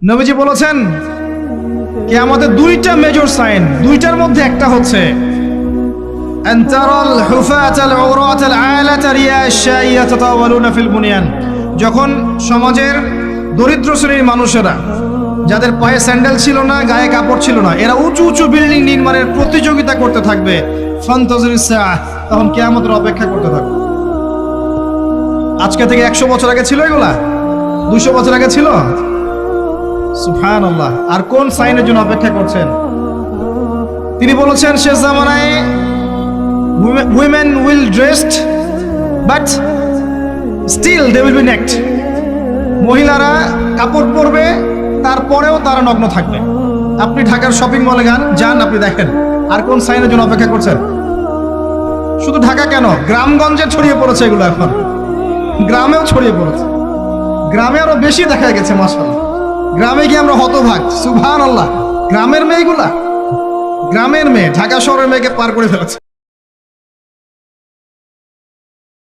নবীজি বলেছেন কিয়ামতের দুইটা মেজর সাইন, দুইটার মধ্যে একটা হচ্ছে আনতারাল হুফাতাল উরাতাল আলাতা রিয়াশা ইয়াতাতাওয়ালুনা ফিল বুনিয়ান। যখন সমাজের দরিদ্র শ্রেণীর মানুষেরা, যাদের পায়ে স্যান্ডেল ছিল না, গায়ে কাপড় ছিল না, এরা উঁচু উঁচু বিল্ডিং নির্মাণের প্রতিযোগিতা করতে থাকবে, ফান্তাজিরিস সাআহ, তখন কিয়ামতের অপেক্ষা করতে থাকবে। আজকে থেকে 100 বছর আগে ছিল এগুলা? 200 বছর আগে ছিল? সুবহানাল্লাহ। আর কোন সাইনের জন্য অপেক্ষা করছেন? তিনি বলেছেন শেষ জামানায় women will dressed but still they will be naked। মহিলারা কাপড় পরবে, তারপরেও তারা নগ্ন থাকবে। আপনি ঢাকার শপিং মলে যান, আপনি দেখেন। আর কোন সাইনের জন্য অপেক্ষা করছেন? শুধু ঢাকা কেন, গ্রামগঞ্জে ছড়িয়ে পড়েছে এগুলো, এখন গ্রামেও ছড়িয়ে পড়েছে। গ্রামে আরো বেশি দেখা গেছে মাশাআল্লাহ। গ্রামে গিয়ে আমরা হতভাগ, সুবহানাল্লাহ। গ্রামের মেয়েগুলা, গ্রামের মেয়ে ঢাকা শহরের মেয়েকে পার করে ফেলেছে।